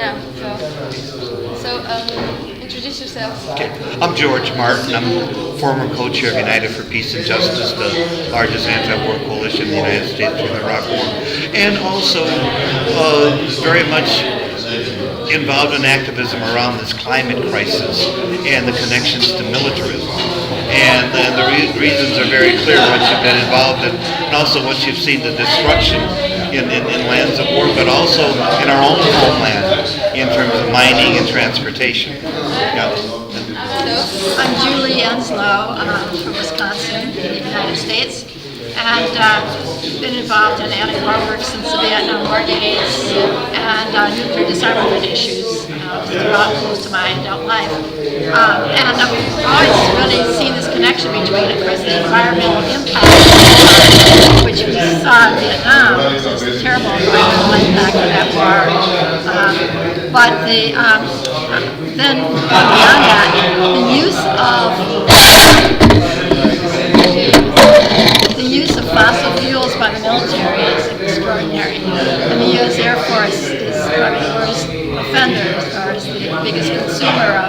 Yeah, sure. So, introduce yourself. Okay. I'm George Martin. I'm former co-chair of United for Peace and Justice, the largest anti-war coalition in the United States during the Iraq War, and also very much involved in activism around this climate crisis and the connections to militarism. And the reasons are very clear once you've been involved in, and also once you've seen the destruction in lands of war, but also in our own homeland in terms of mining and transportation. Yeah. I'm Julie Enslow from Wisconsin in the United States, and been involved in anti-war work since the Vietnam War days and nuclear disarmament issues throughout most of my adult life. And I've always really seen this connection between, of course, the environmental impact, which we saw in Vietnam, which is a terrible environmental impact of that war. But then beyond that, the use of fossil fuels by the military is extraordinary. And the U.S. Air Force is probably the worst offender as far as the biggest consumer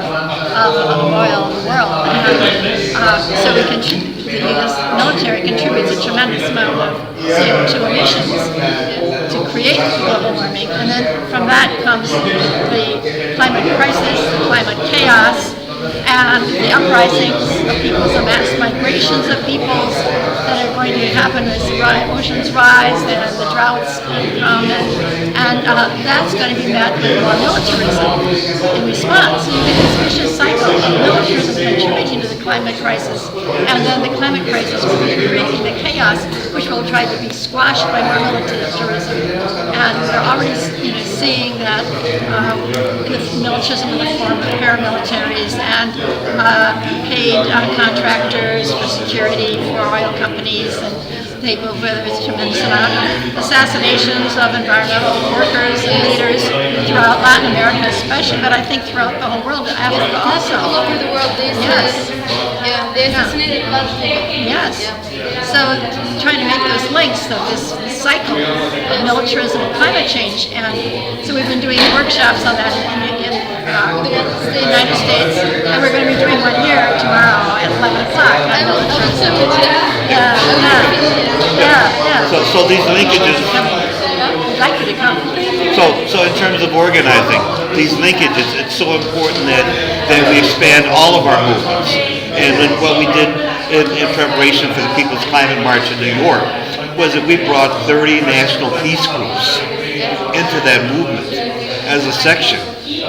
of oil in the world. So the U.S. military contributes a tremendous amount of CO2 emissions to create global warming. And then from that comes the climate crisis, the climate chaos, and the uprisings of peoples, the mass migrations of peoples that are going to happen as the oceans rise and the droughts come, and that's going to be met with more militarism in response. So you get this vicious cycle of militarism contributing to the climate crisis, and then the climate crisis will be creating the chaos, which will try to be squashed by more militarism. And we're already seeing that militarism in the form of paramilitaries and paid contractors for security for oil companies, and they move with a tremendous amount of assassinations of environmental workers and leaders throughout Latin America especially, but I think throughout the whole world, Africa also. All over the world these days. Yeah, they assassinated a lot of people. Yes. So trying to make those links of this cycle of militarism and climate change, and so we've been doing workshops on that in the United States, and we're going to be doing one here tomorrow at 11 o'clock on militarism. Yeah. So these linkages. We'd like you to come. So in terms of organizing these linkages, it's so important that we expand all of our movements. And then what we did in preparation for the People's Climate March in New York was that we brought 30 national peace groups into that movement as a section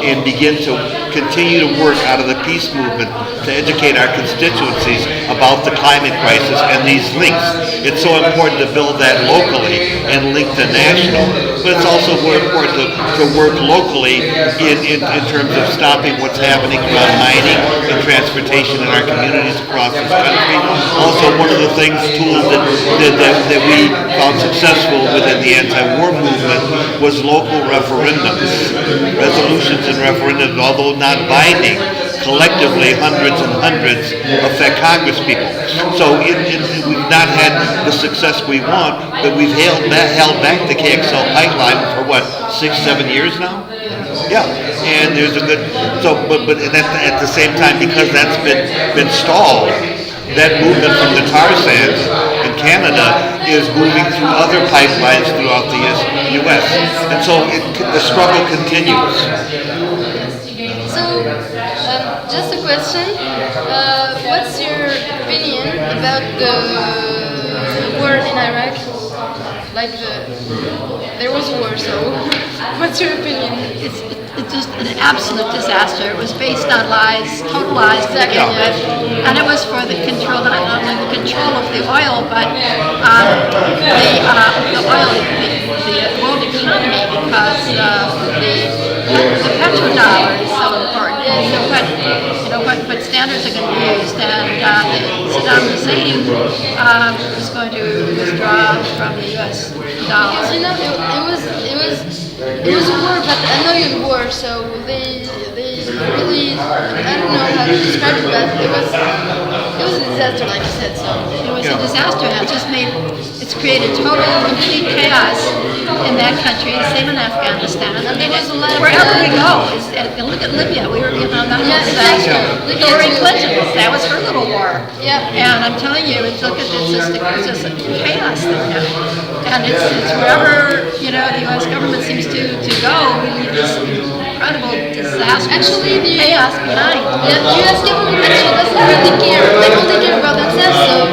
and begin to continue to work out of the peace movement to educate our constituencies about the climate crisis and these links. It's so important to build that locally and link to national, but it's also more important to work locally in terms of stopping what's happening around mining and transportation in our communities across this country. Also, one of the tools that we found successful within the anti-war movement was local referendums. Resolutions and referendums, although not binding, collectively hundreds and hundreds affect Congress people. So we've not had the success we want, but we've held back the KXL pipeline for what, 6-7 years now? Yeah, and there's a good, but at the same time, because that's been stalled, that movement from the tar sands in Canada is moving through other pipelines throughout the U.S. And so the struggle continues. So, just a question. What's your opinion about the war in Iraq? There was a war, so what's your opinion? It's just an absolute disaster. It was based on lies, total lies to begin with, and it was for the control, not only the control of the oil, but the world economy, because the petrodollar is so important. So what standards are going to be used, and Saddam Hussein was going to withdraw from the U.S. Because you know, it was a war, but a million war. So they really, I don't know how to describe it, but it was a disaster, like I said. So It was a disaster, and it's created total, complete chaos in that country, same in Afghanistan. And there was a lot of wherever we go, look at Libya, we were, that Yeah, was exactly. Libya Hillary too. Clinton, that was her little war. Yeah. And I'm telling you, look at it's just a chaos thing now. And it's wherever, the U.S. government seems to go, we leave this incredible disaster, Actually, chaos behind. the U.S. government actually doesn't really care. They only care about themselves. So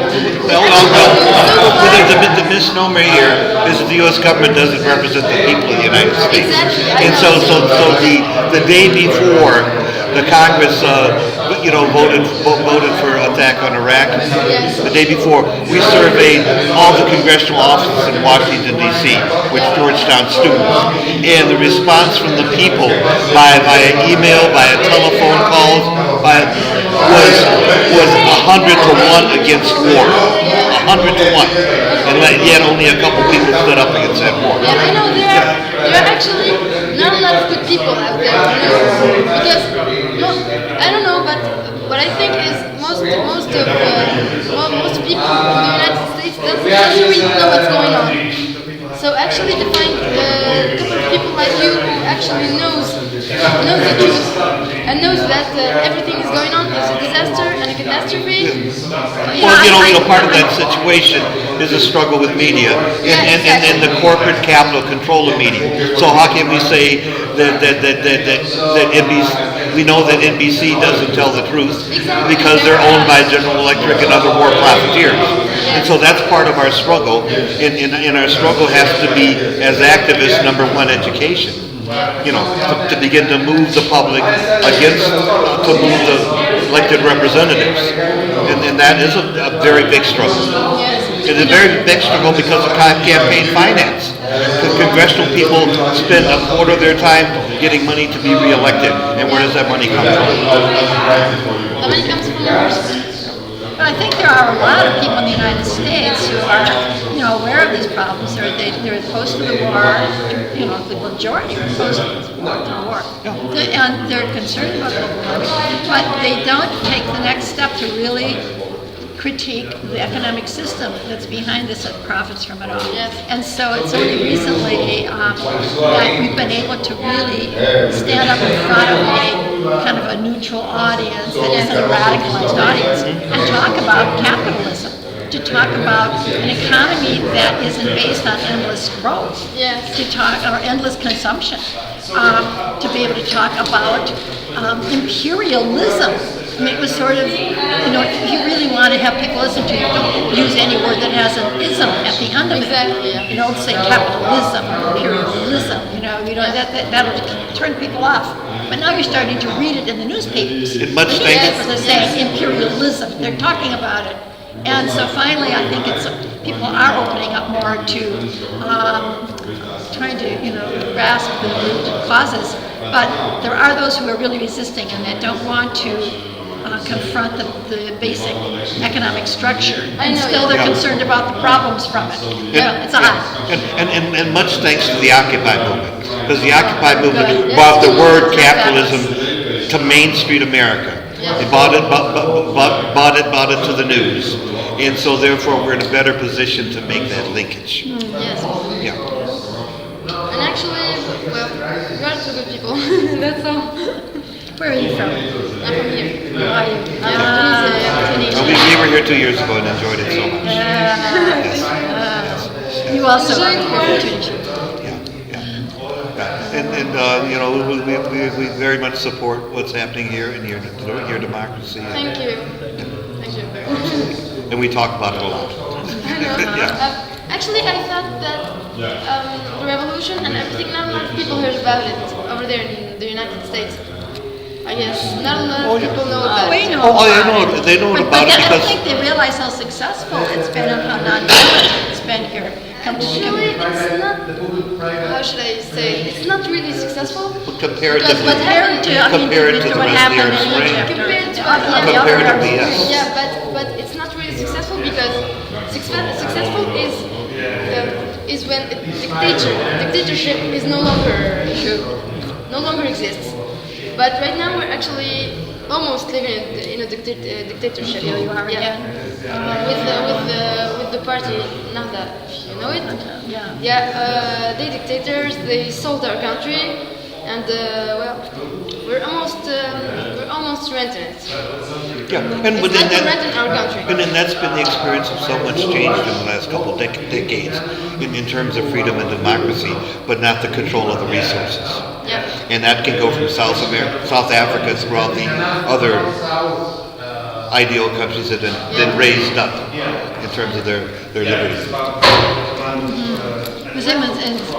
The misnomer here is that the U.S. government doesn't represent the people of the United States. Exactly. And so the day before the Congress, voted for attack on Iraq, Yes. the day before, we surveyed all the congressional offices in Washington, D.C., with Georgetown students. And the response from the people via email, via telephone calls, was 100 to 1 against war. 100 to 1. And yet only a couple people stood up against that war. Yeah, I know there are actually not a lot of good people out there, because I don't know, but what I think is most people in the United States doesn't really know what's going on. So actually, to find a couple of people like you who actually knows the truth and knows that everything is going on is a disaster and a catastrophe. Well, part of that situation is a struggle with media and the corporate capital control of media. So how can we say that NBC? We know that NBC doesn't tell the truth because they're owned by General Electric and other war profiteers. And so that's part of our struggle. And our struggle has to be, as activists, number one, education. To begin to move the public to move the elected representatives. And that is a very big struggle. It's a very big struggle because of campaign finance. The congressional people spend a quarter of their time getting money to be reelected. And where does that money come from? The money comes from yours. But I think there are a lot of people in the United States who are, aware of these problems. They're opposed to the war. The majority are opposed to the war. And they're concerned about the war. But they don't take the next step to really critique the economic system that's behind this that profits from it all. Yes. And so it's only recently that we've been able to really stand up in front of a neutral audience that isn't a radicalized audience and talk about capitalism, to talk about an economy that isn't based on endless growth, or endless consumption, to be able to talk about imperialism. I mean, it was sort of, if you really want to have people listen to you, don't use any word that has an ism at the end of it. Exactly, yeah. You don't say capitalism or imperialism, that'll turn people off. But now you're starting to read it in the newspapers. Newspapers are saying imperialism. They're talking about it. And so finally, I think people are opening up more to trying to, grasp the root causes. But there are those who are really resisting and that don't want to confront the basic economic structure. And still they're concerned about the problems from it. It's odd. And much thanks to the Occupy movement. Because the Occupy movement brought the word capitalism to Main Street America. They bought it to the news. And so therefore we're in a better position to make that linkage. Yes. Yeah. And actually, you are two good people. That's all. Where are you from? I'm from here. Are you? Tunisia. We were here 2 years ago and enjoyed it so much. You also are from Tunisia. We very much support what's happening here in your democracy. Thank you. Thank you very much. And we talk about it a lot. I know. Actually, I thought that the revolution and everything, not a lot of people heard about it over there in the United States. I guess not a lot of people know about it. They know about it I don't because think they realize how successful it's been and how non-violent it's been here. Actually, it's not, how should I say, it's not really successful. comparatively, Compared to what happened in Egypt. comparatively, yes. Yeah, but it's not really successful because successful is when dictatorship is no longer exists. But right now we're actually almost living in a dictatorship. Here you are Yeah. again. With the party Nahda, if you know it. Yeah. Yeah, they dictators. They sold our country, and well, we're almost renting it. Yeah, and It's within like we're that, renting our country. and then that's been the experience of so much change in the last couple of decades in terms of freedom and democracy, but not the control of the resources. Yeah. And that can go from South Africa throughout the other ideal countries that have been raised up in terms of their liberties. Was in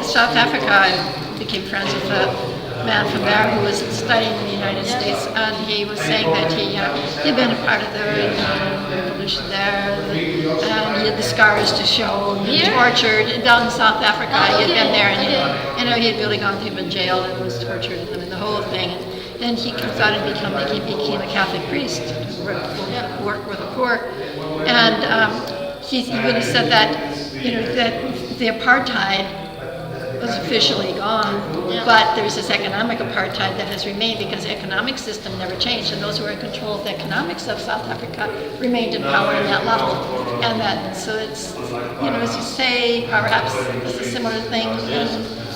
South Africa. I became friends with a man from there who was studying in the United States, and he was saying that he'd been a part of the revolution there, and he had the scars to show. He Here? tortured down in South Africa. Oh, He had been okay, there, and okay. he had really gone through in jail and was tortured and the whole thing. And then he thought he became a Catholic priest, worked with the poor, and he even said that that the apartheid was officially gone, but there's this economic apartheid that has remained because the economic system never changed, and those who are in control of the economics of South Africa remained in power in that level. And that, so it's, as you say, perhaps it's a similar thing in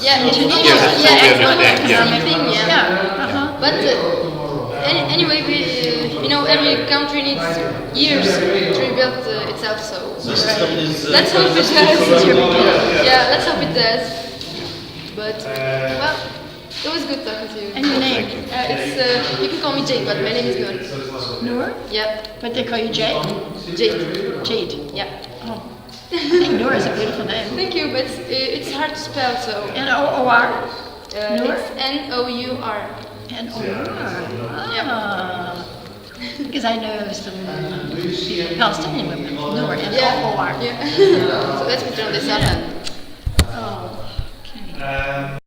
Yeah, it's Tunisia. almost, Yeah, yeah, we understand, it's yeah. the same thing, yeah. Yeah, uh-huh. But anyway, every country needs years to rebuild itself. So let's hope it does. Yeah, let's hope it does. But well, it was good talking to you. And your name? It's you can call me Jade, but my name is Noor. Noor? Yeah, But they call you Jade? Jade. Jade. Yeah. Oh. I think Noor is a beautiful name. Thank you, but it's hard to spell, so N-O-O-R? Noor? it's Nour. N-O-U-R. Yeah. Ah. Because I know some Palestinian women. Noor, Yeah. N-O-O-R. Yeah. So let's me turn this on. Oh, okay.